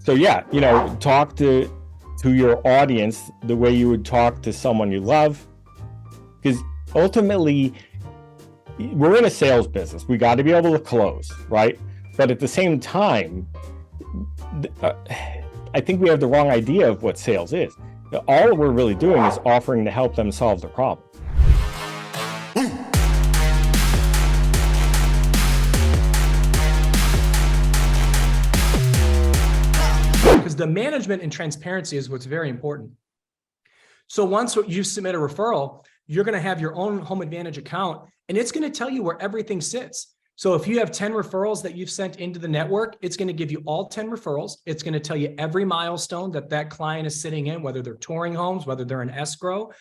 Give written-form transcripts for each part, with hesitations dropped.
So yeah, talk to your audience the way you would talk to someone you love, because ultimately we're in a sales business. We got to be able to close, right? But at the same time, I think we have the wrong idea of what sales is. All we're really doing is offering to help them solve their problem. Because the management and transparency is what's very important. So once you submit a referral, you're going to have your own Home Advantage account, and it's going to tell you where everything sits. So if you have 10 referrals that you've sent into the network, it's going to give you all 10 referrals. It's going to tell you every milestone that client is sitting in, whether they're touring homes, whether they're in escrow.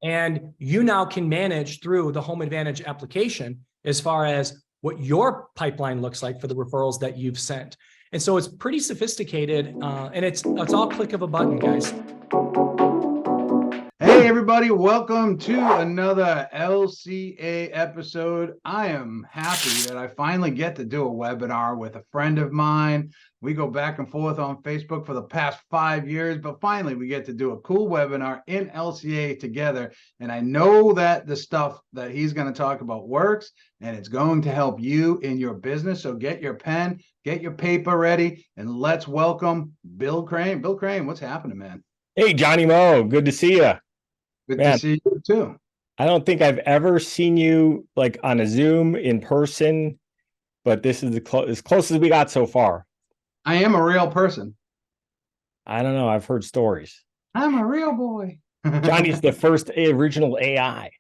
And you now can manage through the Home Advantage application as far as what your pipeline looks like for the referrals that you've sent. And so it's pretty sophisticated, and it's all click of a button, guys. Hey everybody, welcome to another LCA episode. I am happy that I finally get to do a webinar with a friend of mine. We go back and forth on Facebook for the past 5 years, but finally we get to do a cool webinar in LCA together. And I know that the stuff that he's going to talk about works, and it's going to help you in your business. So get your pen, get your paper ready, and let's welcome Bill Crane. Bill Crane, what's happening, man? Hey, Johnny Mo, good to see you. Good to see you too. I don't think I've ever seen you like on a Zoom in person, but this is as close as we got so far. I am a real person. I don't know. I've heard stories. I'm a real boy. Johnny's the first original AI.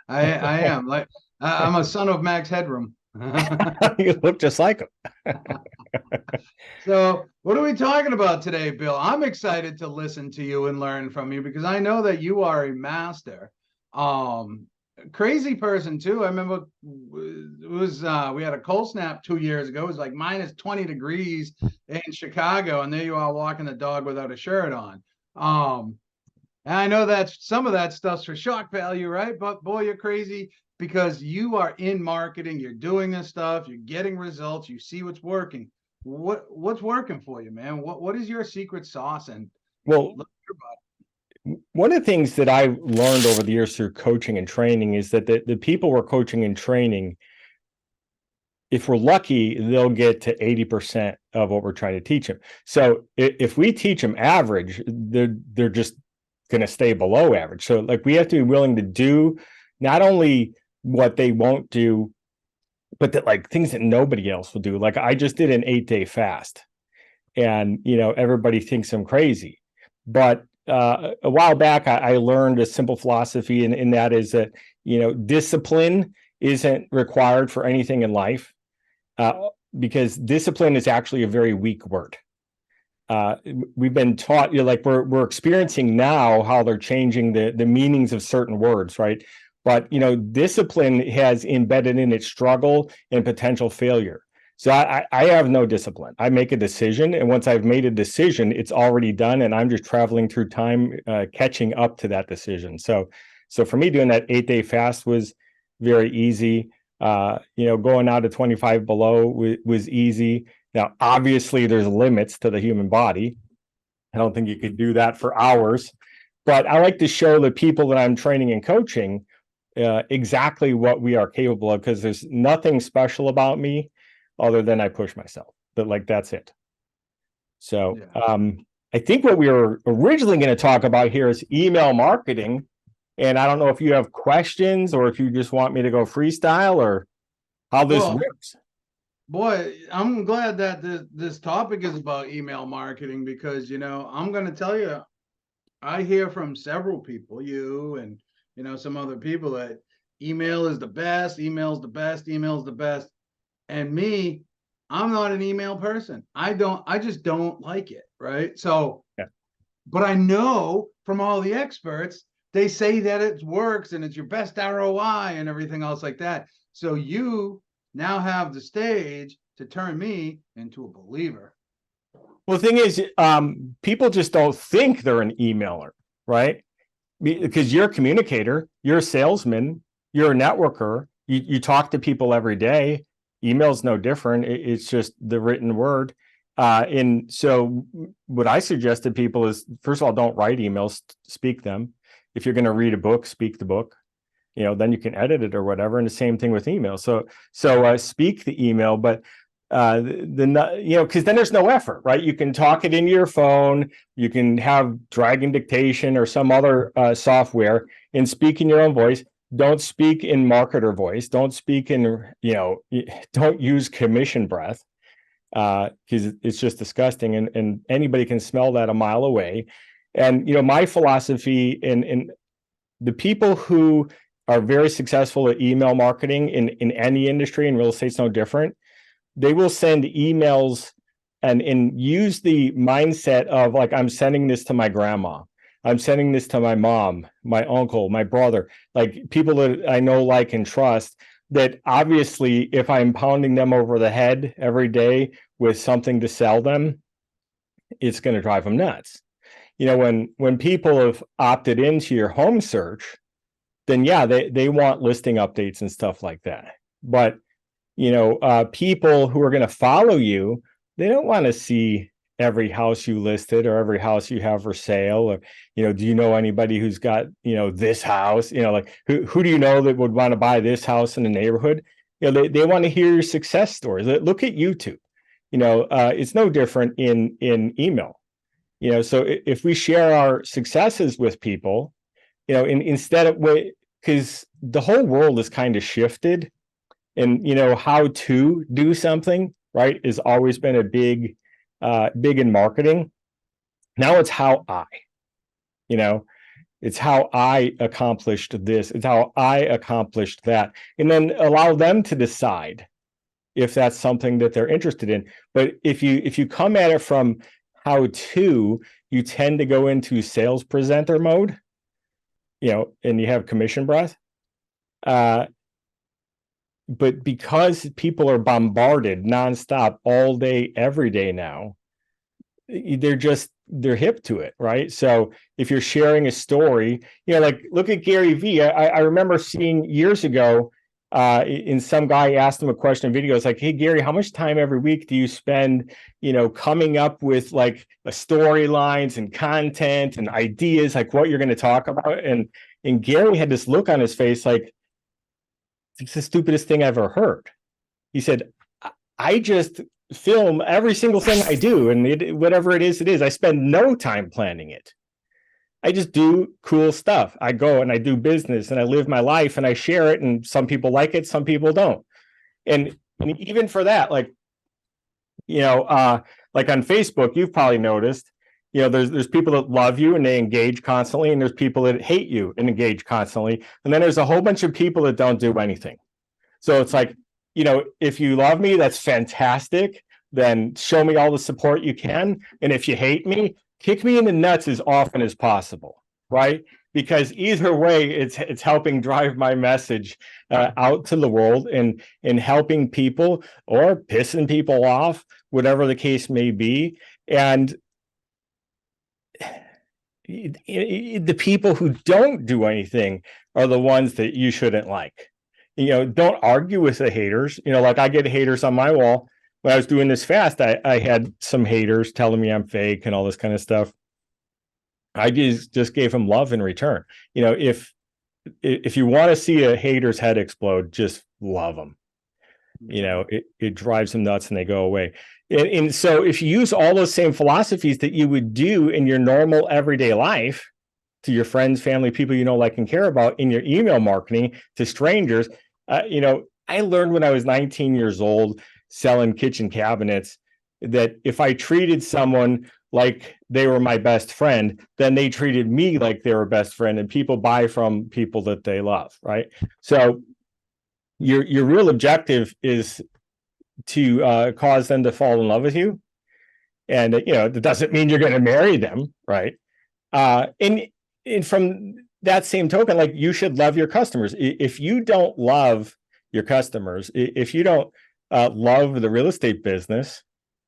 I am. Like I'm a son of Max Headroom. You look just like him. So what are we talking about today, Bill? I'm excited to listen to you and learn from you because I know that you are a master. Crazy person too. I remember it was we had a cold snap 2 years ago. It was like minus 20 degrees in Chicago, and there you are walking the dog without a shirt on. And I know that some of that stuff's for shock value, right? But boy, you're crazy because you are in marketing, you're doing this stuff, you're getting results, you see what's working. What's working for you, man? What is your secret sauce? And well, one of the things that I learned over the years through coaching and training is that the people we're coaching and training, if we're lucky, they'll get to 80% of what we're trying to teach them. So if we teach them average, they're just going to stay below average. So like we have to be willing to do not only what they won't do, but that like things that nobody else will do. Like I just did an 8-day fast, and everybody thinks I'm crazy. But a while back, I learned a simple philosophy, and that is that discipline isn't required for anything in life, because discipline is actually a very weak word. We've been taught, like we're experiencing now how they're changing the meanings of certain words, right? But discipline has embedded in it struggle and potential failure. So I have no discipline. I make a decision, and once I've made a decision, it's already done, and I'm just traveling through time, catching up to that decision. So for me, doing that 8-day fast was very easy. Going out to 25 below was easy. Now, obviously, there's limits to the human body. I don't think you could do that for hours, but I like to show the people that I'm training and coaching exactly what we are capable of, because there's nothing special about me other than I push myself. But like that's it. So I think what we were originally going to talk about here is email marketing, and I don't know if you have questions or if you just want me to go freestyle or how this works. Boy, I'm glad that this topic is about email marketing, because I'm going to tell you, I hear from several people, you and some other people, that email is the best, email's the best, email's the best. And me, I'm not an email person. I just don't like it, right? So, but I know from all the experts, they say that it works and it's your best ROI and everything else like that. So you now have the stage to turn me into a believer. Well, the thing is, people just don't think they're an emailer, right? Because you're a communicator, you're a salesman, you're a networker, you talk to people every day. Email's no different. It's just the written word. And so what I suggest to people is, first of all, don't write emails, speak them. If you're going to read a book, speak the book. Then you can edit it or whatever. And the same thing with email. So speak the email, but because then there's no effort, right? You can talk it into your phone. You can have Dragon Dictation or some other software and speak in your own voice. Don't speak in marketer voice. Don't speak in, don't use commission breath, because it's just disgusting, and anybody can smell that a mile away. And my philosophy in the people who are very successful at email marketing in any industry, and real estate's no different, they will send emails and use the mindset of, like, I'm sending this to my grandma, I'm sending this to my mom, my uncle, my brother, like people that I know, like, and trust, that obviously if I'm pounding them over the head every day with something to sell them, it's going to drive them nuts. When people have opted into your home search, then yeah, they want listing updates and stuff like that. But people who are going to follow you, they don't want to see every house you listed or every house you have for sale, or do you know anybody who's got this house, like who do you know that would want to buy this house in the neighborhood? They want to hear your success stories. Look at YouTube. It's no different in email. So if we share our successes with people, instead of, because the whole world is kind of shifted, and how to do something right has always been a big in marketing. Now it's how it's how I accomplished this, it's how I accomplished that, and then allow them to decide if that's something that they're interested in. But if you come at it from how to, you tend to go into sales presenter mode, and you have commission breath. But because people are bombarded nonstop all day, every day now, they're hip to it, right? So if you're sharing a story, like look at Gary Vee. I remember seeing years ago, in some guy asked him a question in video. It's like, hey Gary, how much time every week do you spend, coming up with like storylines and content and ideas, like what you're going to talk about? And Gary had this look on his face like, it's the stupidest thing I've ever heard. He said, I just film every single thing I do, and whatever it is, I spend no time planning it. I just do cool stuff. I go and I do business and I live my life and I share it, and some people like it, some people don't. And even for that, like, like on Facebook, you've probably noticed, there's people that love you and they engage constantly, and there's people that hate you and engage constantly. And then there's a whole bunch of people that don't do anything. So it's like, if you love me, that's fantastic. Then show me all the support you can. And if you hate me, kick me in the nuts as often as possible, right? Because either way, it's helping drive my message out to the world, and helping people or pissing people off, whatever the case may be. And the people who don't do anything are the ones that you shouldn't like. Don't argue with the haters. Like I get haters on my wall. When I was doing this fast, I had some haters telling me I'm fake and all this kind of stuff. I just gave them love in return. If you want to see a hater's head explode, just love them. It drives them nuts and they go away. And so if you use all those same philosophies that you would do in your normal everyday life to your friends, family, people like and care about, in your email marketing to strangers, I learned when I was 19 years old selling kitchen cabinets that if I treated someone like they were my best friend, then they treated me like they were best friend, and people buy from people that they love, right? So your real objective is to cause them to fall in love with you. And it doesn't mean you're going to marry them, right? And from that same token, like, you should love your customers. If you don't love your customers, if you don't love the real estate business,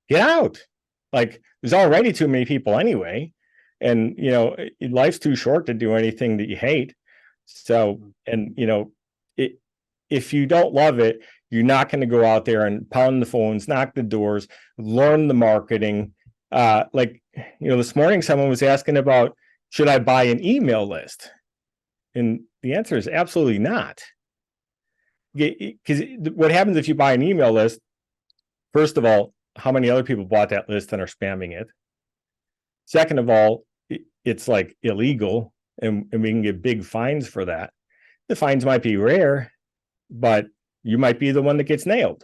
get out. Like, there's already too many people anyway, and life's too short to do anything that you hate. So, and if you don't love it, you're not going to go out there and pound the phones, knock the doors, learn the marketing. This morning someone was asking about, should I buy an email list? And the answer is absolutely not. Because what happens if you buy an email list? First of all, how many other people bought that list and are spamming it? Second of all, it's like illegal, and we can get big fines for that. The fines might be rare, but you might be the one that gets nailed.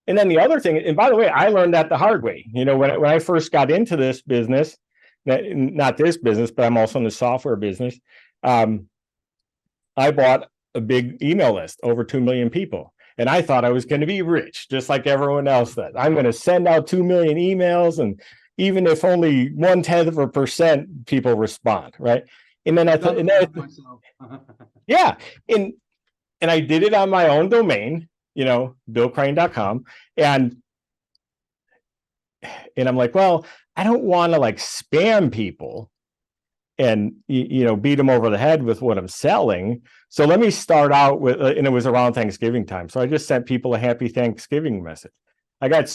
And then the other thing, and by the way, I learned that the hard way. When I first got into this business, not this business, but I'm also in the software business. I bought a big email list, over 2 million people. And I thought I was going to be rich, just like everyone else did. I'm going to send out 2 million emails, and even if only 0.1% people respond, right? And then I thought, yeah, and I did it on my own domain, BillCrane.com, and I'm like, well, I don't want to like spam people and beat them over the head with what I'm selling. So let me start out with, and it was around Thanksgiving time, so I just sent people a happy Thanksgiving message. I got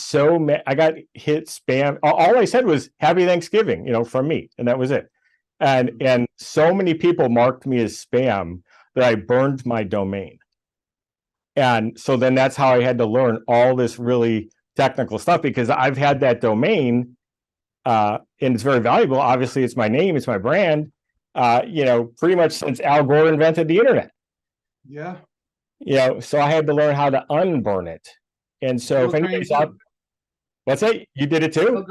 hit spam. All I said was happy Thanksgiving, from me, and that was it. And so many people marked me as spam that I burned my domain. And so then that's how I had to learn all this really technical stuff, because I've had that domain, and it's very valuable. Obviously, it's my name, it's my brand, pretty much since Al Gore invented the internet. Yeah. So I had to learn how to unburn it. And so Bill if anybody's out, what's that? You did it too?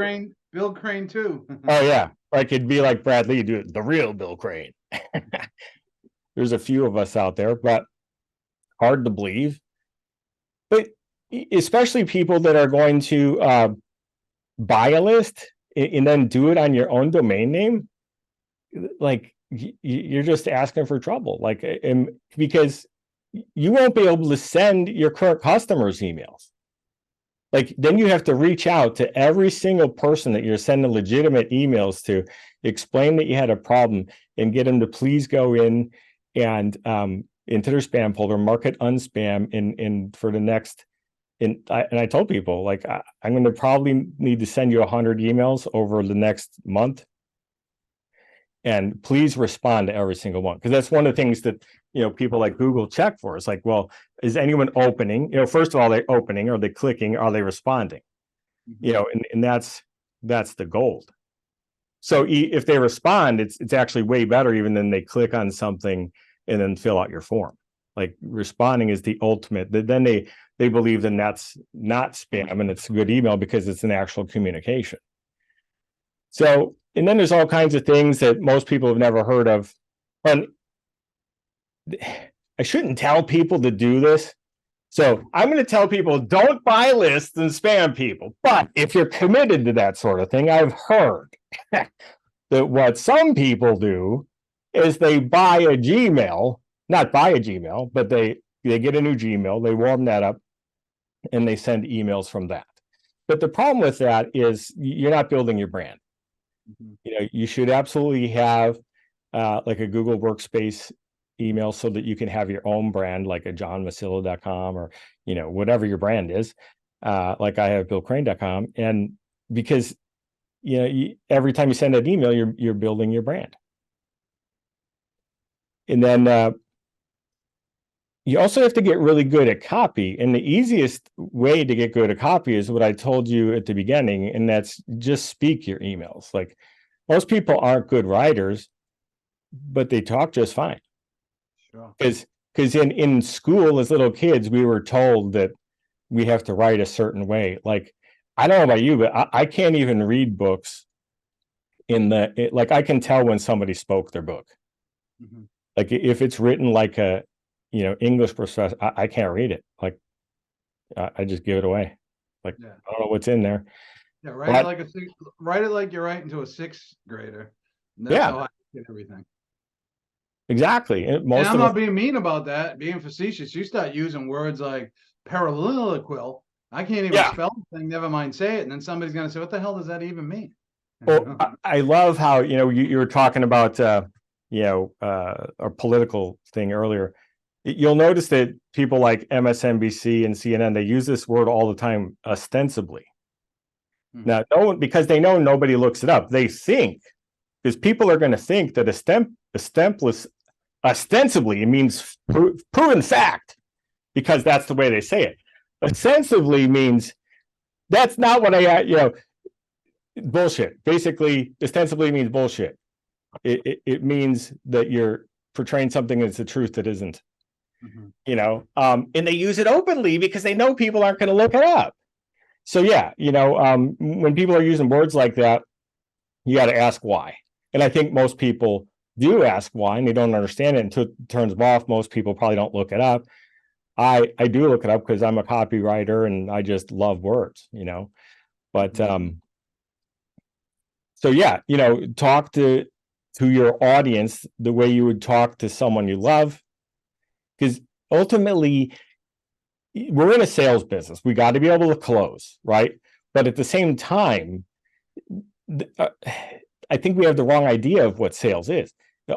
Bill Crane too. Oh yeah. Like it'd be like Brad Lee, do it, the real Bill Crane. There's a few of us out there, but hard to believe. But especially people that are going to buy a list and then do it on your own domain name, like you're just asking for trouble. Like, because you won't be able to send your current customers emails. Like, then you have to reach out to every single person that you're sending legitimate emails to, explain that you had a problem, and get them to please go in and into their spam folder, mark it unspam, and for the next. And I told people, like, I'm going to probably need to send you 100 emails over the next month, and please respond to every single one, because that's one of the things that people like Google check for. It's like, well, is anyone opening? First of all, are they opening? Are they clicking? Are they responding? And that's the gold. So if they respond, it's actually way better even than they click on something and then fill out your form. Like, responding is the ultimate. Then they believe then that's not spam and it's a good email because it's an actual communication. So, and then there's all kinds of things that most people have never heard of. And I shouldn't tell people to do this. So I'm going to tell people, don't buy lists and spam people. But if you're committed to that sort of thing, I've heard that what some people do is they buy a Gmail, not buy a Gmail, but they get a new Gmail, they warm that up, and they send emails from that. But the problem with that is you're not building your brand. You should absolutely have like a Google Workspace email so that you can have your own brand, like a johnmasilla.com or whatever your brand is, like I have billcrane.com. And because every time you send an email, you're building your brand. And then you also have to get really good at copy. And the easiest way to get good at copy is what I told you at the beginning, and that's just speak your emails. Like, most people aren't good writers, but they talk just fine. Sure. Because in school as little kids, we were told that we have to write a certain way. Like, I don't know about you, but I can't even read books like, I can tell when somebody spoke their book. Like, if it's written like a English professor, I can't read it. Like, I just give it away. Like, I don't know what's in there. Yeah, write it like you're writing to a sixth grader. And that's how I get everything. Exactly. And I'm not being mean about that, being facetious. You start using words like paralleliqual. I can't even spell the thing, never mind say it. And then somebody's going to say, what the hell does that even mean? Well, I love how, you were talking about, a political thing earlier. You'll notice that people like MSNBC and CNN, they use this word all the time, ostensibly. Now, no one, because they know nobody looks it up. They think, because people are going to think that ostensibly it means proven fact, because that's the way they say it. Ostensibly means that's not what bullshit. Basically, ostensibly means bullshit. It means that you're portraying something that's the truth that isn't. And they use it openly because they know people aren't going to look it up. So yeah, when people are using words like that, you got to ask why. And I think most people do ask why, and they don't understand it until it turns them off. Most people probably don't look it up. I do look it up because I'm a copywriter and I just love words, But so yeah, talk to your audience the way you would talk to someone you love, because ultimately we're in a sales business. We got to be able to close, right? But at the same time, I think we have the wrong idea of what sales is.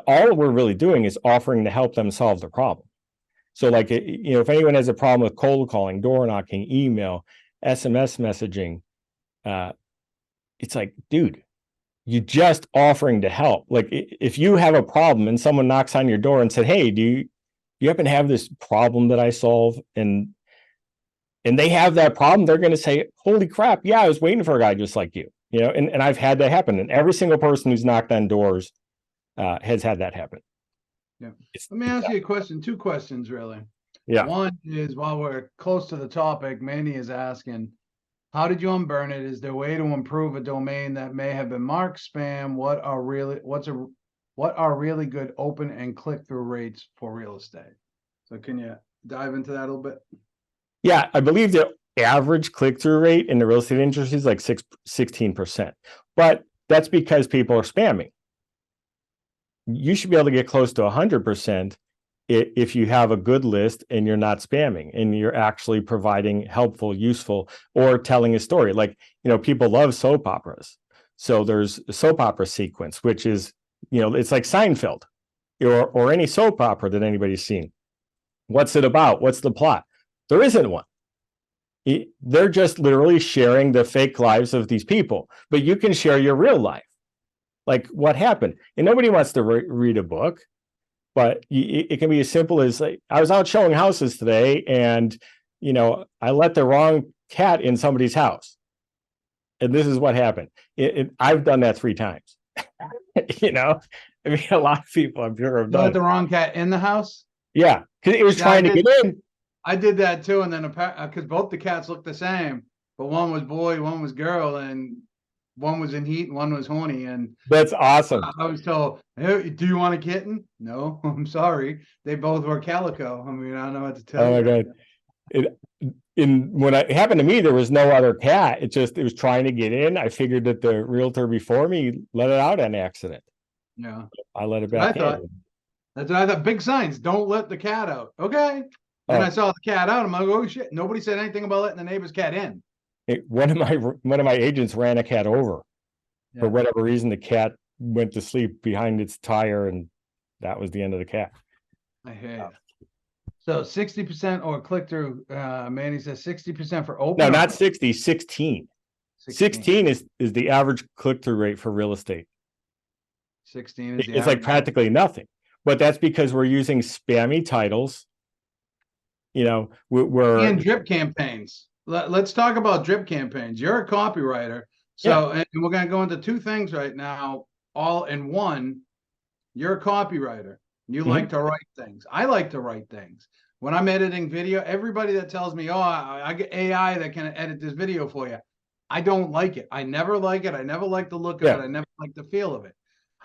All we're really doing is offering to help them solve the problem. So like, if anyone has a problem with cold calling, door knocking, email, SMS messaging, it's like, dude, you're just offering to help. Like if you have a problem and someone knocks on your door and said, hey, do you happen to have this problem that I solve? And they have that problem, they're going to say, holy crap, yeah, I was waiting for a guy just like you. And I've had that happen. And every single person who's knocked on doors has had that happen. Yeah. Let me ask you a question, two questions, really. Yeah. One is, while we're close to the topic, Manny is asking, how did you unburn it? Is there a way to improve a domain that may have been marked spam? What are really good open and click-through rates for real estate? So can you dive into that a little bit? Yeah, I believe the average click-through rate in the real estate industry is like 16%. But that's because people are spamming. You should be able to get close to 100% if you have a good list and you're not spamming and you're actually providing helpful, useful, or telling a story. Like, people love soap operas. So there's a soap opera sequence, which is, it's like Seinfeld or any soap opera that anybody's seen. What's it about? What's the plot? There isn't one. They're just literally sharing the fake lives of these people, but you can share your real life. Like what happened. And nobody wants to read a book, but it can be as simple as, like, I was out showing houses today and, I let the wrong cat in somebody's house. And this is what happened. I've done that 3 times. A lot of people, I'm sure, have done let the wrong cat in the house? Yeah, because it was trying to get in. I did that too, and then because both the cats looked the same, but one was boy, one was girl, and one was in heat and one was horny. And that's awesome. I was told, hey, do you want a kitten? No, I'm sorry. They both were calico. I mean, I don't know what to tell you. Oh my God. When it happened to me, there was no other cat. It was trying to get in. I figured that the realtor before me let it out on accident. Yeah. I let it back in. That's what I thought. Big signs, don't let the cat out. Okay. Then I saw the cat out. I'm like, oh shit. Nobody said anything about letting the neighbor's cat in. One of my agents ran a cat over. Yeah. For whatever reason, the cat went to sleep behind its tire, and that was the end of the cat. I hear you. So 60% or click through. Manny says 60% for open. No, not 60, 16. 16 is the average click-through rate for real estate. 16 is it's like practically nothing. But that's because we're using spammy titles. And drip campaigns. Let's talk about drip campaigns. You're a copywriter. So, yeah. And we're going to go into 2 things right now, all in one. You're a copywriter. You like to write things. I like to write things. When I'm editing video, everybody that tells me, oh, I get AI that can edit this video for you, I don't like it. I never like it. I never like the look of it. I never like the feel of it.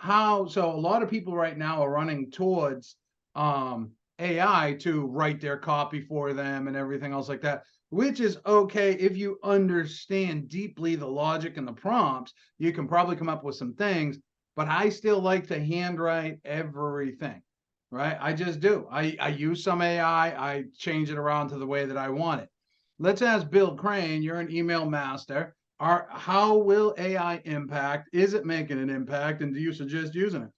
So a lot of people right now are running towards AI to write their copy for them and everything else like that, which is okay if you understand deeply the logic and the prompts. You can probably come up with some things, but I still like to handwrite everything, right? I just do. I use some AI. I change it around to the way that I want it. Let's ask Bill Crane. You're an email master. How will AI impact? Is it making an impact? And do you suggest using it?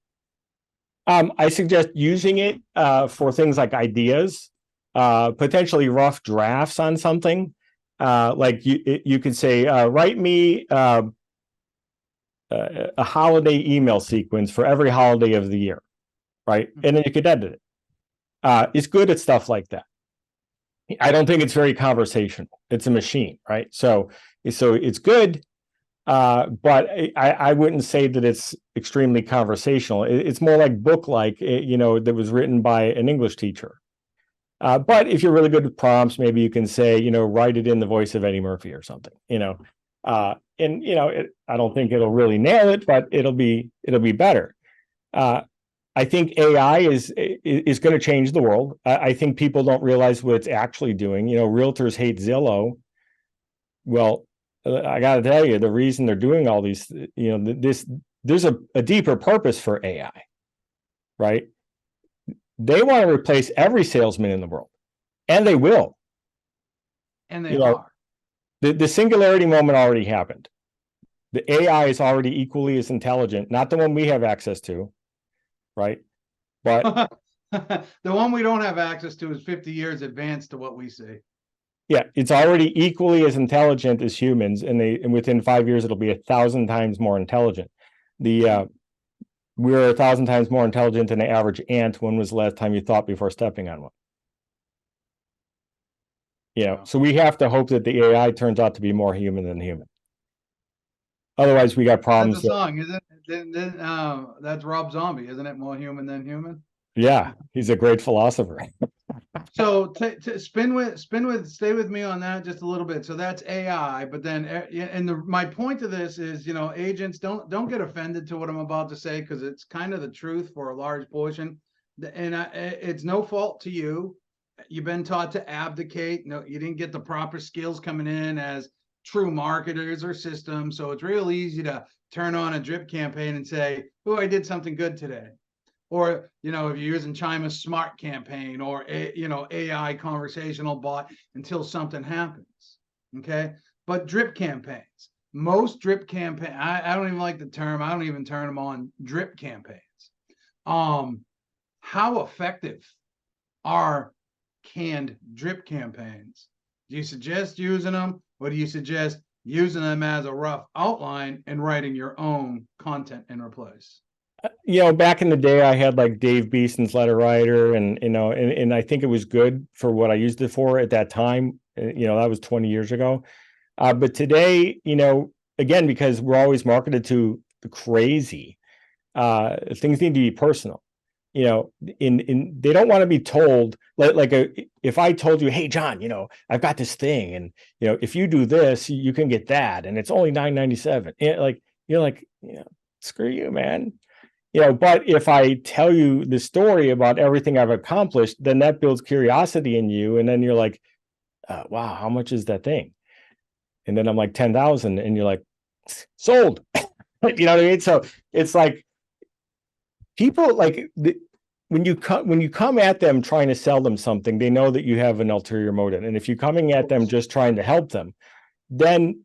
I suggest using it for things like ideas, potentially rough drafts on something. Like you could say, write me a holiday email sequence for every holiday of the year, right? And then you could edit it. It's good at stuff like that. I don't think it's very conversational. It's a machine, right? So it's good, but I wouldn't say that it's extremely conversational. It's more like book-like, that was written by an English teacher. But if you're really good with prompts, maybe you can say, write it in the voice of Eddie Murphy or something, I don't think it'll really nail it, but it'll be better. I think AI is going to change the world. I think people don't realize what it's actually doing. Realtors hate Zillow. Well, I got to tell you, the reason they're doing all these, there's a deeper purpose for AI, right? They want to replace every salesman in the world, and they will. And they are. The singularity moment already happened. The AI is already equally as intelligent, not the one we have access to, right? But the one we don't have access to is 50 years advanced to what we see. yeah, it's already equally as intelligent as humans, and within 5 years it'll be 1,000 times more intelligent. We're 1,000 times more intelligent than the average ant. When was the last time you thought before stepping on one? So we have to hope that the AI turns out to be more human than human. Otherwise, we got problems. That's a song, isn't it? That's Rob Zombie, isn't it? More human than human. Yeah, he's a great philosopher. So stay with me on that just a little bit. So that's AI, but then my point to this is, agents don't get offended to what I'm about to say, because it's kind of the truth for a large portion, and it's no fault to you. You've been taught to abdicate. No, you didn't get the proper skills coming in as true marketers or systems. So it's real easy to turn on a drip campaign and say, "Oh, I did something good today." Or, if you're using Chima's smart campaign or AI conversational bot until something happens. Okay. But drip campaigns, most drip campaign, I don't even like the term. I don't even turn them on drip campaigns. How effective are canned drip campaigns? Do you suggest using them, or do you suggest using them as a rough outline and writing your own content in replace? Back in the day, I had like Dave Beeson's letter writer, and I think it was good for what I used it for at that time. That was 20 years ago. But today, again, because we're always marketed to the crazy, things need to be personal. They don't want to be told if I told you, hey, John, I've got this thing, and if you do this, you can get that, and it's only $9.97. You're like, screw you, man. But if I tell you the story about everything I've accomplished, then that builds curiosity in you, and then you're like, wow, how much is that thing? And then I'm like 10,000, and you're like, sold. You know what I mean? So it's like, people when you come at them trying to sell them something, they know that you have an ulterior motive. And if you're coming at them just trying to help them, then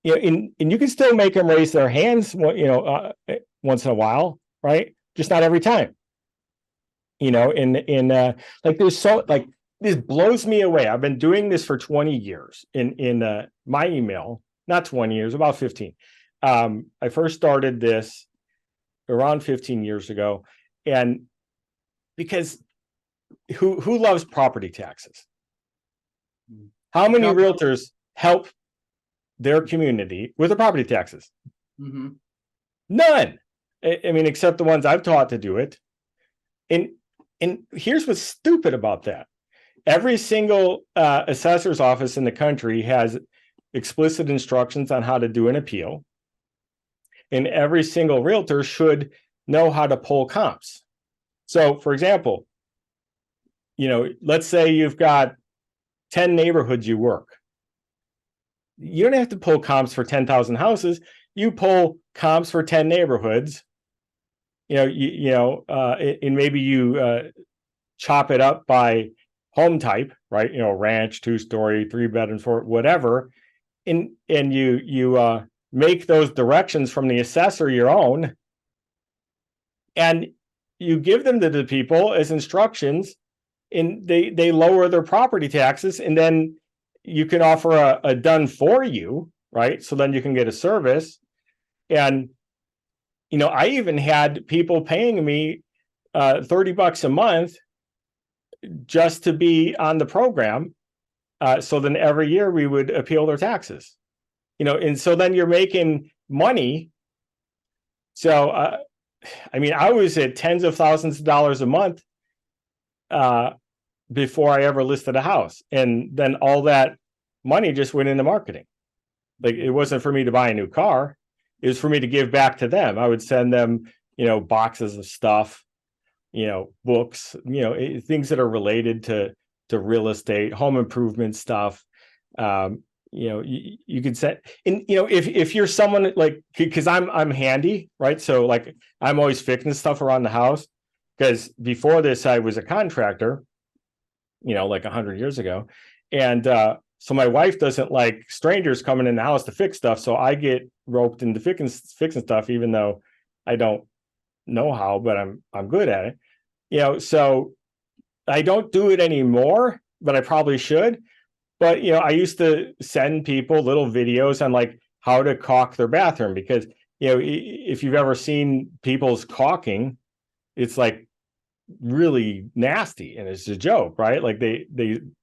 and you can still make them raise their hands, once in a while, right? Just not every time. This blows me away. I've been doing this for 20 years in my email, not 20 years, about 15. I first started this around 15 years ago, and because who loves property taxes? How many realtors help their community with the property taxes? Mm-hmm. None. I mean, except the ones I've taught to do it. And here's what's stupid about that. Every single assessor's office in the country has explicit instructions on how to do an appeal. And every single realtor should know how to pull comps. So, for example, let's say you've got 10 neighborhoods you work. You don't have to pull comps for 10,000 houses. You pull comps for 10 neighborhoods. And maybe you chop it up by home type, right? Ranch, 2-story, 3-bedroom, 4, whatever. And you make those directions from the assessor your own. And you give them to the people as instructions, and they lower their property taxes, and then you can offer a done for you, right? So then you can get a service. And I even had people paying me $30 a month just to be on the program. So then every year we would appeal their taxes, and so then you're making money. So, I was at tens of thousands of dollars a month before I ever listed a house. And then all that money just went into marketing. Like, it wasn't for me to buy a new car. It was for me to give back to them. I would send them, boxes of stuff, books, things that are related to real estate, home improvement stuff. You could set, and if you're someone like, because I'm handy, right? So like, I'm always fixing stuff around the house, because before this I was a contractor, like 100 years ago. And so my wife doesn't like strangers coming in the house to fix stuff, so I get roped into fixing stuff, even though I don't know how, but I'm good at it. So I don't do it anymore, but I probably should. But, I used to send people little videos on like how to caulk their bathroom, because, if you've ever seen people's caulking, it's like really nasty and it's a joke, right? Like they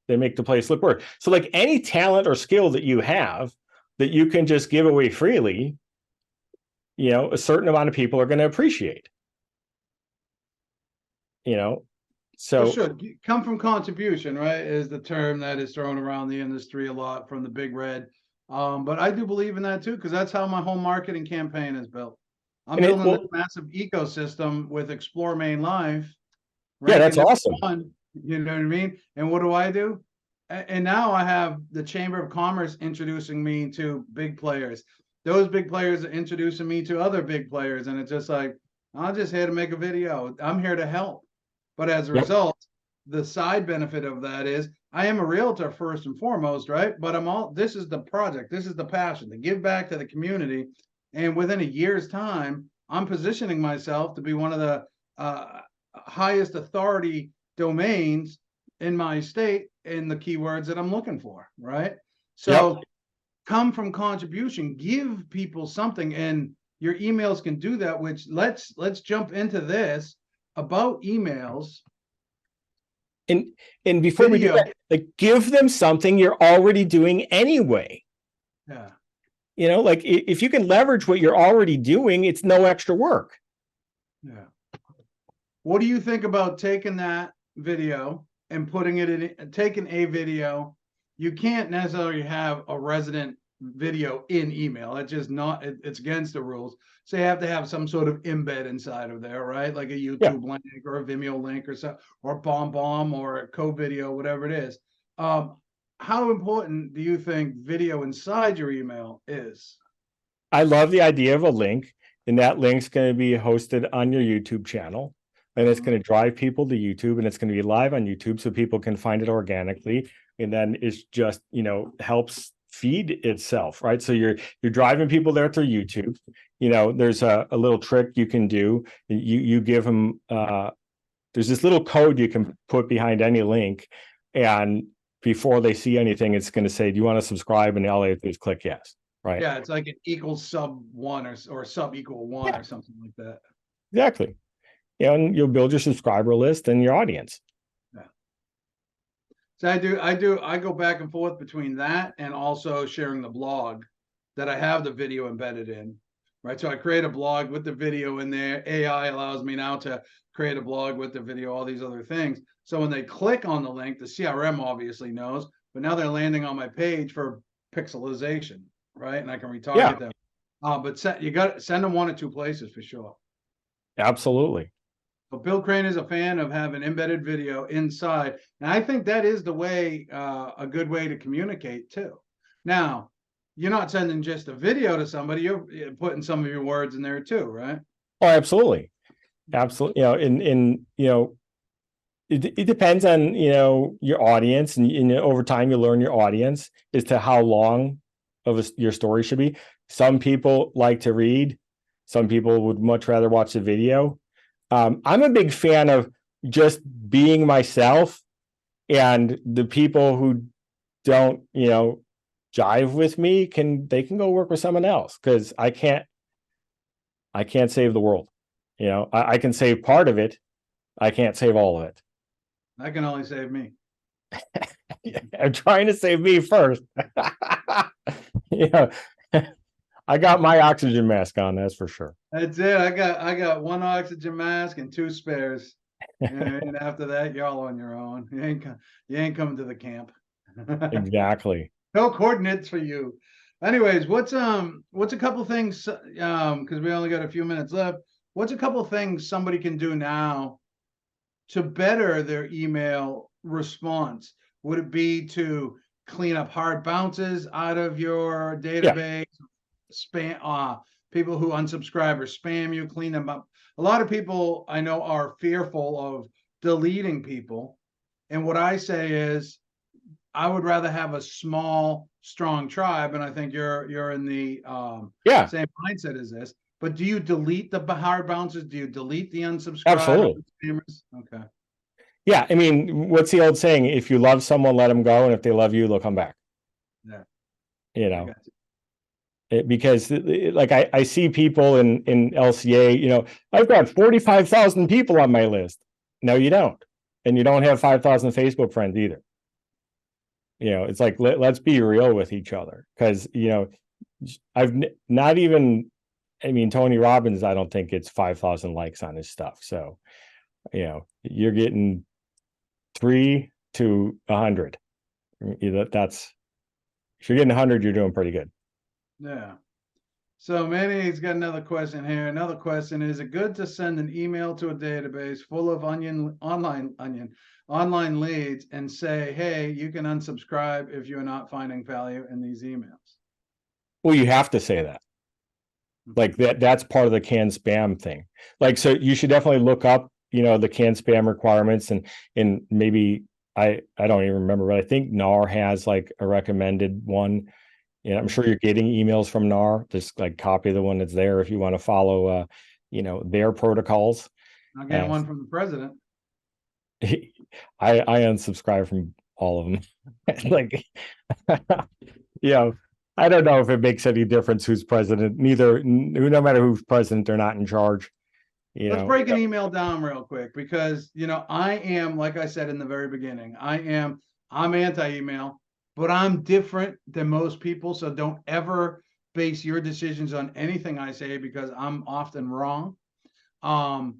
make the place look worse. So like, any talent or skill that you have that you can just give away freely, a certain amount of people are going to appreciate. So sure. Come from contribution, right? Is the term that is thrown around the industry a lot from the big red. But I do believe in that too, because that's how my whole marketing campaign is built. I'm building this massive ecosystem with Explore Main Life. Yeah, that's awesome. You know what I mean? And what do? And now I have the Chamber of Commerce introducing me to big players. Those big players are introducing me to other big players. And it's just like, I'm just here to make a video. I'm here to help. But as a result, the side benefit of that is I am a realtor first and foremost, right? But this is the project, this is the passion, to give back to the community. And within a year's time, I'm positioning myself to be one of the highest authority domains in my state in the keywords that I'm looking for, right? So come from contribution, give people something, and your emails can do that, which let's jump into this about emails. And before we do that, like, give them something you're already doing anyway. Yeah. Like, if you can leverage what you're already doing, it's no extra work. Yeah. What do you think about taking that video and putting it in, taking a video? You can't necessarily have a resident video in email. It's just not, it's against the rules. So you have to have some sort of embed inside of there, right? Like a YouTube link or a Vimeo link or so, or BombBomb or a co-video, whatever it is. How important do you think video inside your email is? I love the idea of a link, and that link's going to be hosted on your YouTube channel, and it's going to drive people to YouTube, and it's going to be live on YouTube so people can find it organically. And then it's just, helps feed itself, right? So you're driving people there through YouTube. There's a little trick you can do. You give them, there's this little code you can put behind any link, and before they see anything, it's going to say, do you want to subscribe? And all they have to do is click yes, right? Yeah, it's like an equals sub 1 or sub equal 1 or something like that. Exactly. And you'll build your subscriber list and your audience. So I go back and forth between that and also sharing the blog that I have the video embedded in, right? So I create a blog with the video in there. AI allows me now to create a blog with the video, all these other things. So when they click on the link, the CRM obviously knows, but now they're landing on my page for pixelization, right? And I can retarget them. But you got to send them 1 or 2 places for sure. Absolutely. But Bill Crane is a fan of having embedded video inside. And I think that is the way, a good way to communicate too. Now, you're not sending just a video to somebody, you're putting some of your words in there too, right? Oh, absolutely. Absolutely. It depends on, your audience, and over time you learn your audience as to how long of your story should be. Some people like to read. Some people would much rather watch the video. I'm a big fan of just being myself, and the people who don't, jive with me they can go work with someone else, because I can't save the world. I can save part of it. I can't save all of it. That can only save me. I'm trying to save me first. I got my oxygen mask on, that's for sure. That's it. I got one oxygen mask and 2 spares. And after that, you're all on your own. You ain't coming to the camp. Exactly. No coordinates for you. Anyways, what's a couple things, because we only got a few minutes left. What's a couple things somebody can do now to better their email response? Would it be to clean up hard bounces out of your database? Spam, people who unsubscribe or spam you, clean them up. A lot of people I know are fearful of deleting people. And what I say is, I would rather have a small, strong tribe. And I think you're in the same mindset as this. But do you delete the hard bounces? Do you delete the unsubscribers? Absolutely. Okay. Yeah, I mean, what's the old saying? If you love someone, let them go, and if they love you, they'll come back. Yeah. Because like I see people in LCA, I've got 45,000 people on my list. No, you don't. And you don't have 5,000 Facebook friends either. It's like, let's be real with each other, because, I've not even, Tony Robbins, I don't think it's 5,000 likes on his stuff. So, you're getting 3 to 100. That's, if you're getting 100, you're doing pretty good. Yeah. So Manny's got another question here. Another question: is it good to send an email to a database full of online leads and say, hey, you can unsubscribe if you're not finding value in these emails? Well, you have to say that. Like that's part of the canned spam thing. Like, so you should definitely look up, the canned spam requirements, and maybe I don't even remember, but I think NAR has like a recommended one. And I'm sure you're getting emails from NAR. Just like copy the one that's there if you want to follow, their protocols. I'll get one from the president. I unsubscribe from all of them. Like, I don't know if it makes any difference who's president. No matter who's president, they're not in charge. Let's break an email down real quick, because I am, like I said in the very beginning, I'm anti-email. But I'm different than most people, so don't ever base your decisions on anything I say, because I'm often wrong. But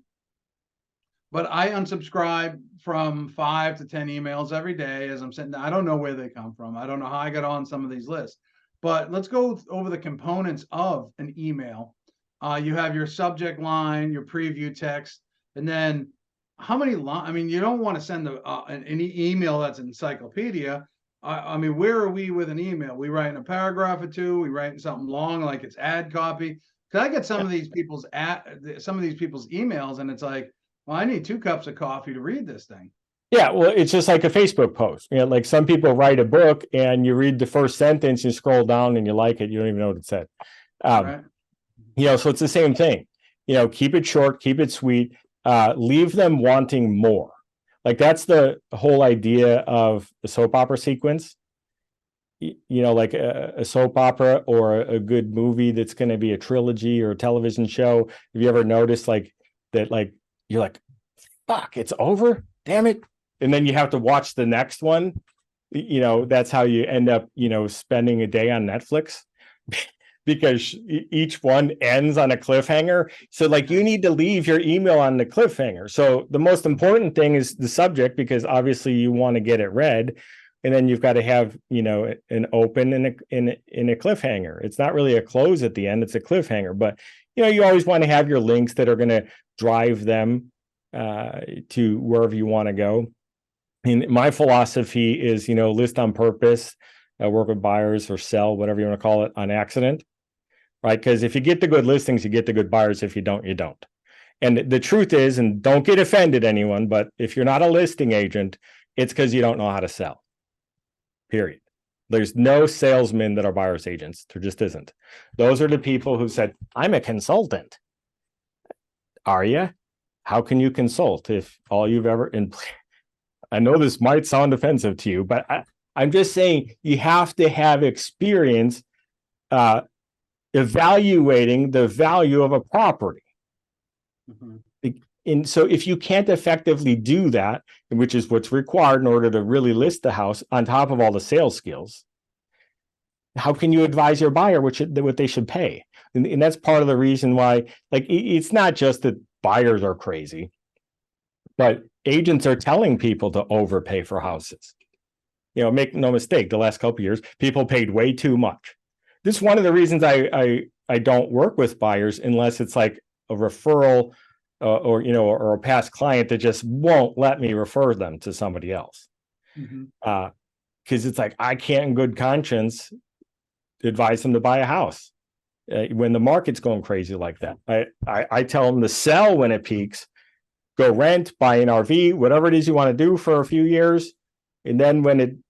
I unsubscribe from 5 to 10 emails every day as I'm sitting there. I don't know where they come from. I don't know how I got on some of these lists. But let's go over the components of an email. You have your subject line, your preview text, and then how many lines? You don't want to send an email that's an encyclopedia. Where are we with an email? We writing a paragraph or 2? We writing something long like it's ad copy? Because I get some of these people's emails, and it's like, well, I need 2 cups of coffee to read this thing. Yeah, well, it's just like a Facebook post. Like some people write a book, and you read the first sentence, you scroll down, and you like it. You don't even know what it said. Right. So it's the same thing. Keep it short, keep it sweet. Leave them wanting more. Like that's the whole idea of the soap opera sequence. Like a soap opera or a good movie that's going to be a trilogy or a television show. Have you ever noticed like that? Like you're like, fuck, it's over, damn it, and then you have to watch the next one. That's how you end up, spending a day on Netflix. Because each one ends on a cliffhanger. So like you need to leave your email on the cliffhanger. So the most important thing is the subject, because obviously you want to get it read. And then you've got to have, an open and a cliffhanger. It's not really a close at the end, it's a cliffhanger. But, you always want to have your links that are going to drive them to wherever you want to go. And my philosophy is, list on purpose, work with buyers, or sell, whatever you want to call it, on accident. Right? Because if you get the good listings, you get the good buyers. If you don't, you don't. And the truth is, and don't get offended, anyone, but if you're not a listing agent, it's because you don't know how to sell. Period. There's no salesmen that are buyer's agents. There just isn't. Those are the people who said, I'm a consultant. Are you? how can you consult if all you've ever, and I know this might sound offensive to you, but I'm just saying you have to have experience evaluating the value of a property. And so if you can't effectively do that, which is what's required in order to really list the house on top of all the sales skills, how can you advise your buyer what they should pay? And that's part of the reason why, like, it's not just that buyers are crazy, but agents are telling people to overpay for houses. You know, make no mistake, the last couple of years, people paid way too much. This is one of the reasons I don't work with buyers unless it's like a referral or a past client that just won't let me refer them to somebody else. Because it's like, I can't in good conscience advise them to buy a house when the market's going crazy like that. I tell them to sell when it peaks, go rent, buy an RV, whatever it is you want to do for a few years, and then when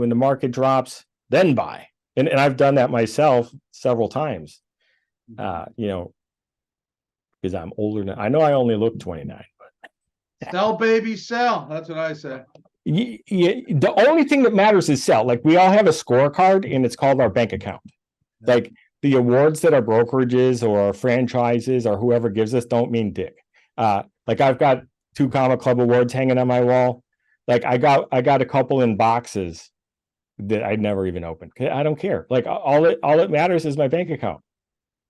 the market drops, then buy. And I've done that myself several times. Because I'm older now. I know I only look 29, but Sell, baby, sell. That's what I say. The only thing that matters is sell. Like, we all have a scorecard, and it's called our bank account. Like, the awards that our brokerages or our franchises or whoever gives us don't mean dick. Like, I've got 2 Comma Club awards hanging on my wall. Like, I got a couple in boxes that I'd never even opened. I don't care. Like, all it matters is my bank account.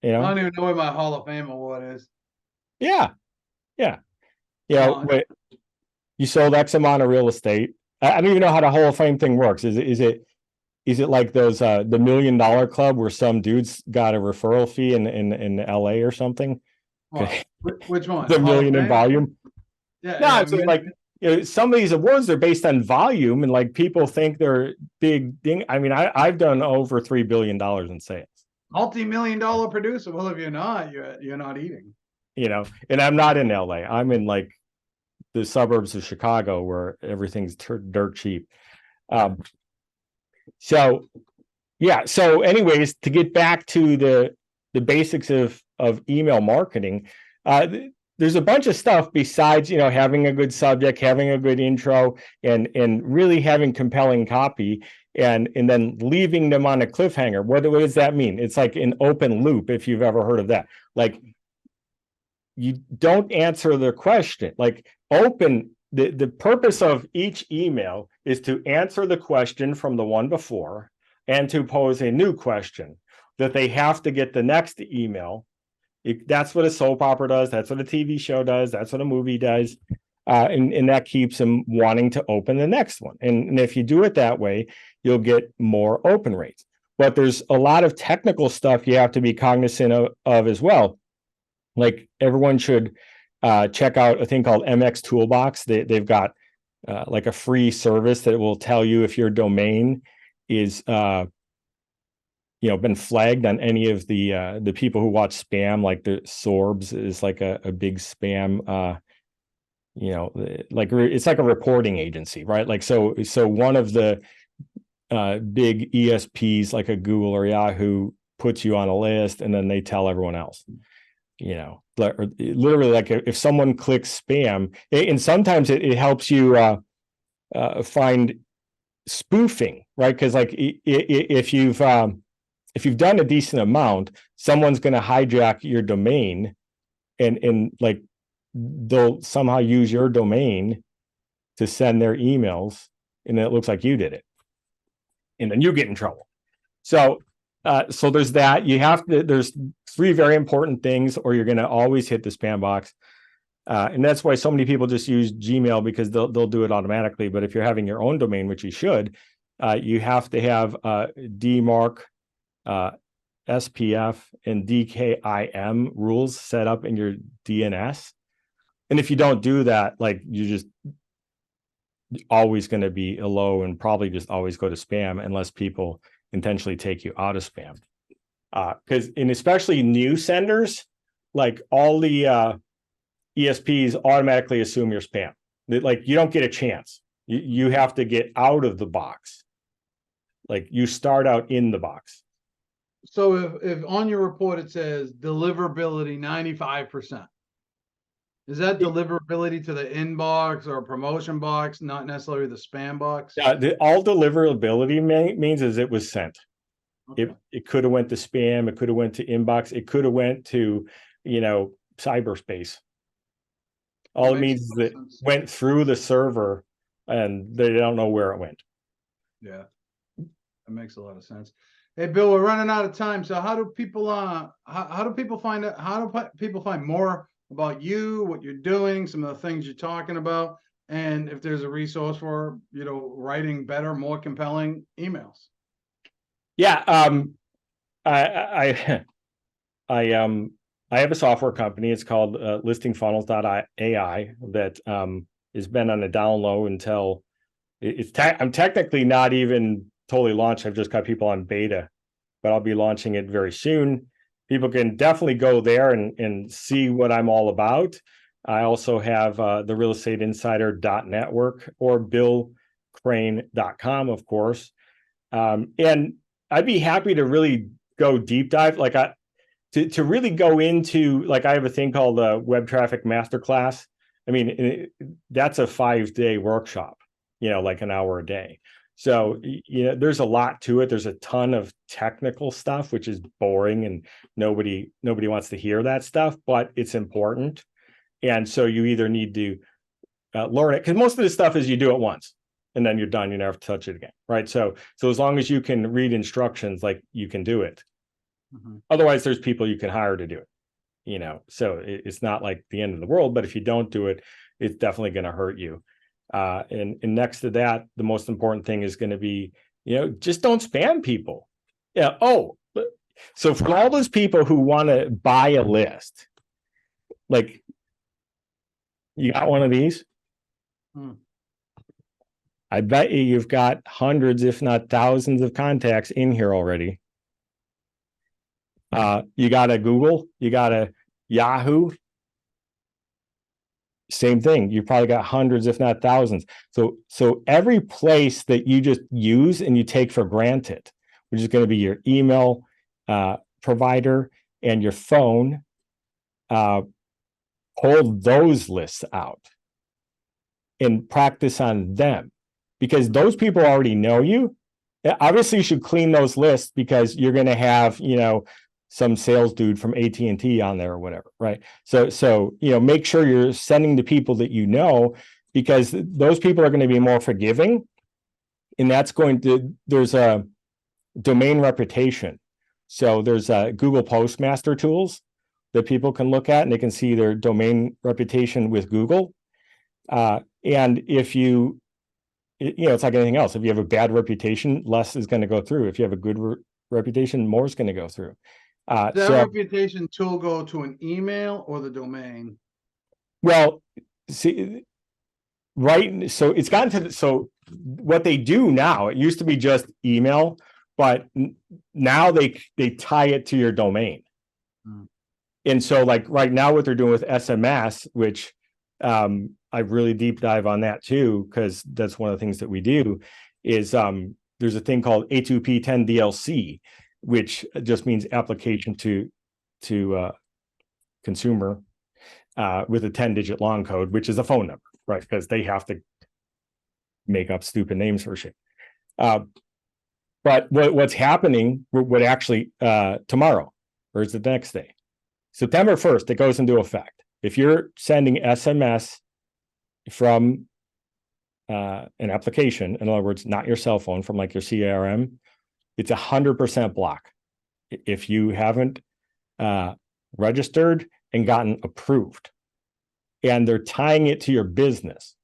You know? I don't even know what my Hall of Fame award is. Yeah. Wait, you sold X amount of real estate. I don't even know how the Hall of Fame thing works. Is it like those the $1 Million Club where some dudes got a referral fee in LA or something? What? Which one? The million in volume. Yeah. No, it's like, some of these awards are based on volume, and like, people think they're big thing. I mean, I've done over $3 billion in sales. Multi-million-dollar producer. Well, if you're not, you're not eating. And I'm not in LA. I'm in like the suburbs of Chicago where everything's dirt cheap. So anyways, to get back to the basics of email marketing, there's a bunch of stuff besides, having a good subject, having a good intro, and really having compelling copy, and then leaving them on a cliffhanger. What does that mean? It's like an open loop, if you've ever heard of that. Like, you don't answer the question. Like, the purpose of each email is to answer the question from the one before and to pose a new question that they have to get the next email. That's what a soap opera does. That's what a TV show does. That's what a movie does. And that keeps them wanting to open the next one. And if you do it that way, you'll get more open rates. But there's a lot of technical stuff you have to be cognizant of as well. Like, everyone should check out a thing called MX Toolbox. They've got like a free service that will tell you if your domain is been flagged on any of the people who watch spam. Like, the Sorbs is like a big spam like, it's like a reporting agency, right? Like, so one of the big ESPs like a Google or Yahoo puts you on a list, and then they tell everyone else. Literally, like, if someone clicks spam, and sometimes it helps you find spoofing, right? Because, like, if you've done a decent amount, someone's going to hijack your domain, and like, they'll somehow use your domain to send their emails, and it looks like you did it, and then you get in trouble. So there's that. There's 3 very important things, or you're going to always hit the spam box. And that's why so many people just use Gmail, because they'll do it automatically. But if you're having your own domain, which you should, you have to have DMARC, SPF, and DKIM rules set up in your DNS. And if you don't do that, like, you're just always going to be low and probably just always go to spam, unless people intentionally take you out of spam. Because especially new senders, like, all the ESPs automatically assume you're spam. Like, you don't get a chance. You have to get out of the box. Like, you start out in the box. So if on your report it says deliverability 95%, Is that deliverability to the inbox or promotion box, not necessarily the spam box? All deliverability means is it was sent. Okay. It could have went to spam, it could have went to inbox, it could have went to, cyberspace. All it means is that it went through the server and they don't know where it went. Yeah, that makes a lot of sense. Hey, Bill, we're running out of time. So how do people how do people find it? How do people find more about you, what you're doing, some of the things you're talking about, and if there's a resource for, writing better, more compelling emails? Yeah, I have a software company. It's called listingfunnels.ai that has been on a down low until I'm technically not even totally launched. I've just got people on beta, but I'll be launching it very soon. People can definitely go there and see what I'm all about. I also have the realestateinsider.network or billcrane.com, of course. And I'd be happy to really go deep dive, to really go into, I have a thing called a web traffic masterclass. I mean, that's a 5-day workshop, like an hour a day. So, there's a lot to it. There's a ton of technical stuff, which is boring and nobody wants to hear that stuff, but it's important. And so you either need to learn it, because most of this stuff is you do it once and then you're done. You never touch it again. Right. So as long as you can read instructions, you can do it. Mm-hmm. Otherwise, there's people you can hire to do it, so it's not like the end of the world, but if you don't do it, it's definitely going to hurt you. And next to that, the most important thing is going to be, just don't spam people. Yeah. Oh, so for all those people who want to buy a list, you got one of these? I bet you've got hundreds, if not thousands of contacts in here already. You got a Google, you got a Yahoo. Same thing. You probably got hundreds, if not thousands. So every place that you just use and you take for granted, which is going to be your email provider and your phone, pull those lists out and practice on them, because those people already know you. Obviously, you should clean those lists because you're going to have, some sales dude from AT&T on there or whatever, right? So make sure you're sending to people that because those people are going to be more forgiving, and there's a domain reputation. So there's Google Postmaster tools that people can look at, and they can see their domain reputation with Google. And if it's like anything else. If you have a bad reputation, less is going to go through. If you have a good reputation, more is going to go through. Does that reputation tool go to an email or the domain? Well, see, right. So it's gotten so what they do now, it used to be just email, but now they tie it to your domain. And so right now what they're doing with SMS, which I really deep dive on that too, because that's one of the things that we do, is there's a thing called A2P10 DLC, which just means application to consumer with a 10-digit long code, which is a phone number, right? Because they have to make up stupid names for shit. But what's happening, what actually tomorrow, or is it the next day? September 1st, it goes into effect. If you're sending SMS from an application, in other words, not your cell phone, from your CRM, it's 100% block if you haven't registered and gotten approved. And they're tying it to your business.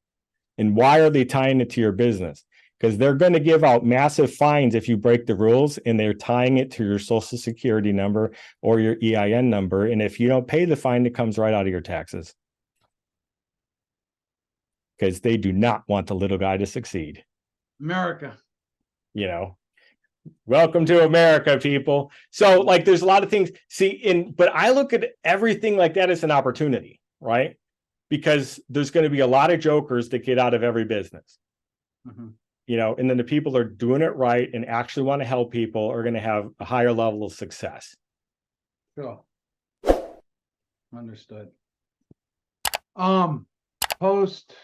And why are they tying it to your business? Because they're going to give out massive fines if you break the rules, and they're tying it to your social security number or your EIN number. And if you don't pay the fine, it comes right out of your taxes. Because they do not want the little guy to succeed. America. Welcome to America, people. So there's a lot of things. But I look at everything like that as an opportunity, right? Because there's going to be a lot of jokers that get out of every business. Mm-hmm. And then the people that are doing it right and actually want to help people are going to have a higher level of success. Sure. Understood. Post,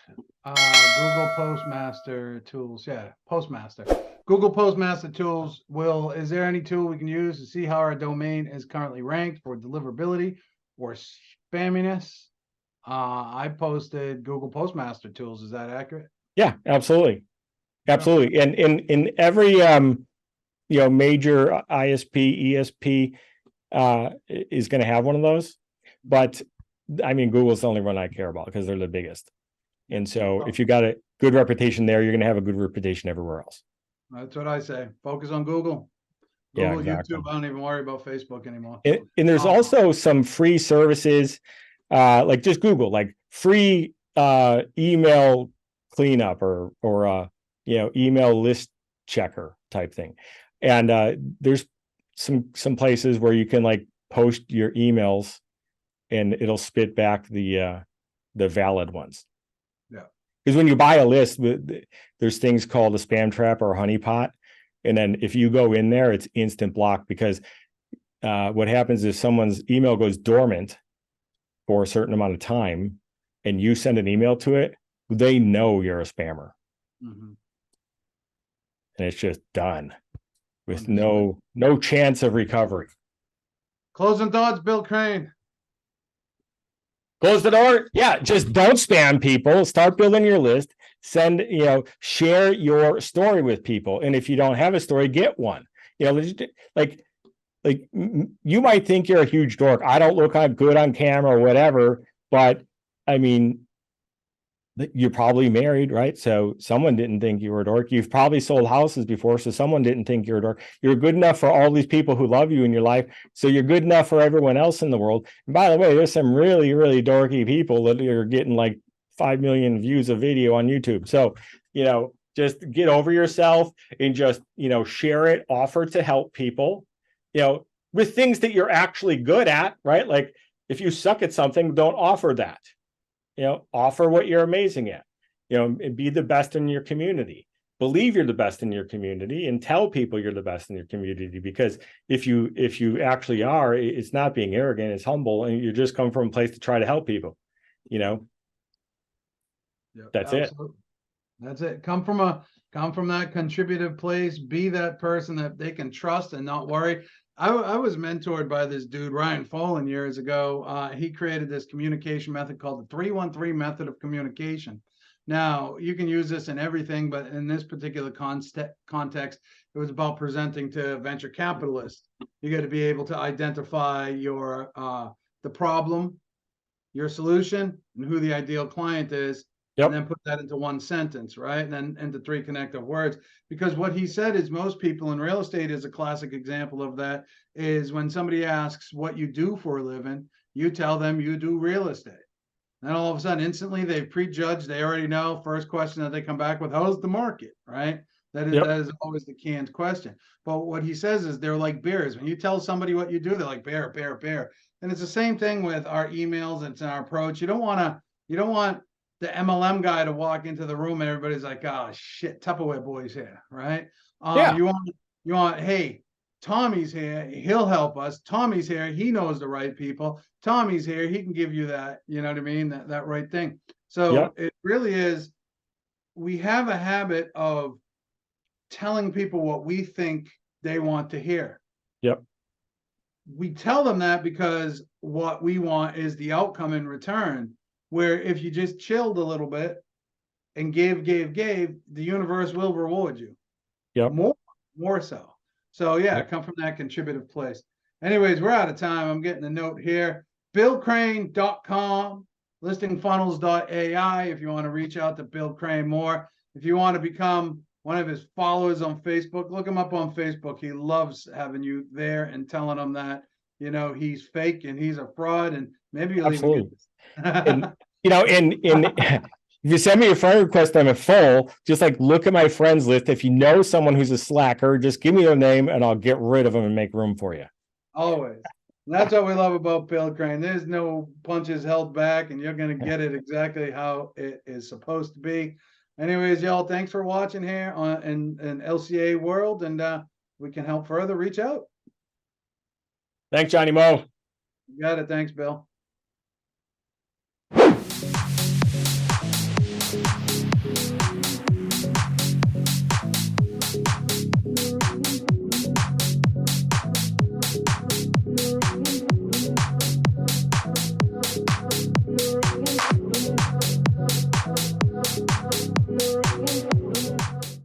Google Postmaster tools. Yeah, Postmaster. Google Postmaster tools is there any tool we can use to see how our domain is currently ranked for deliverability or spamminess? I posted Google Postmaster tools. Is that accurate? Yeah, absolutely. Absolutely. And in every major ISP, ESP is going to have one of those. But I mean, Google's the only one I care about because they're the biggest. And so if you got a good reputation there, you're going to have a good reputation everywhere else. That's what I say. Focus on Google. Yeah, Google, exactly. YouTube. I don't even worry about Facebook anymore. And there's also some free services, like just Google, like free email cleanup or email list checker type thing. And there's some places where you can like post your emails and it'll spit back the valid ones. Yeah. Because when you buy a list, there's things called a spam trap or a honeypot. And then if you go in there, it's instant block because what happens is someone's email goes dormant for a certain amount of time and you send an email to it, they know you're a spammer. Mm-hmm. And it's just done with 100%. no chance of recovery. Closing thoughts, Bill Crane. Close the door. Yeah, just don't spam people. Start building your list. Share your story with people. And if you don't have a story, get one. Like you might think you're a huge dork. I don't look good on camera or whatever, but I mean, you're probably married, right? So someone didn't think you were a dork. You've probably sold houses before, so someone didn't think you're a dork. You're good enough for all these people who love you in your life, so you're good enough for everyone else in the world. And by the way, there's some really, really dorky people that are getting like 5 million views of video on YouTube. So, just get over yourself and just, share it, offer to help people, with things that you're actually good at, right? Like if you suck at something, don't offer that. Offer what you're amazing at, and be the best in your community. Believe you're the best in your community and tell people you're the best in your community, because if you actually are, it's not being arrogant, it's humble, and you just come from a place to try to help people. Yep, that's absolutely. That's it. Come from that contributive place, be that person that they can trust and not worry. I was mentored by this dude, Ryan Follin, years ago. He created this communication method called the 313 method of communication. Now, you can use this in everything, but in this particular context, it was about presenting to venture capitalists. You got to be able to identify the problem, your solution, and who the ideal client is. Yep. And then put that into one sentence, right? And then into 3 connective words. Because what he said is most people in real estate is a classic example of that, is when somebody asks what you do for a living, you tell them you do real estate. And all of a sudden, instantly, they've prejudged. They already know. First question that they come back with, how's the market, right? That is always the canned question. But what he says is they're like bears. When you tell somebody what you do, they're like bear, bear, bear. And it's the same thing with our emails. It's our approach. You don't want the MLM guy to walk into the room and everybody's like, oh shit, Tupperware boy's here, right? You want, hey, Tommy's here, he'll help us. Tommy's here, he knows the right people. Tommy's here, he can give you that, you know what I mean? That right thing. So it really is, we have a habit of telling people what we think they want to hear. Yep. We tell them that because what we want is the outcome in return. Where if you just chilled a little bit and gave, the universe will reward you. Yep. More so. So yeah, come from that contributive place. Anyways, we're out of time. I'm getting a note here. BillCrane.com, listingfunnels.ai if you want to reach out to Bill Crane more. If you want to become one of his followers on Facebook, look him up on Facebook. He loves having you there and telling him that, he's fake and he's a fraud, and maybe you'll even and if you send me a friend request, I'm full. Just like look at my friends list. If you know someone who's a slacker, just give me their name and I'll get rid of them and make room for you. Always. And that's what we love about Bill Crane. There's no punches held back, and you're going to get it exactly how it is supposed to be. Anyways, y'all, thanks for watching here in LCA World, and we can help further. Reach out. Thanks, Johnny Mo. You got it. Thanks, Bill.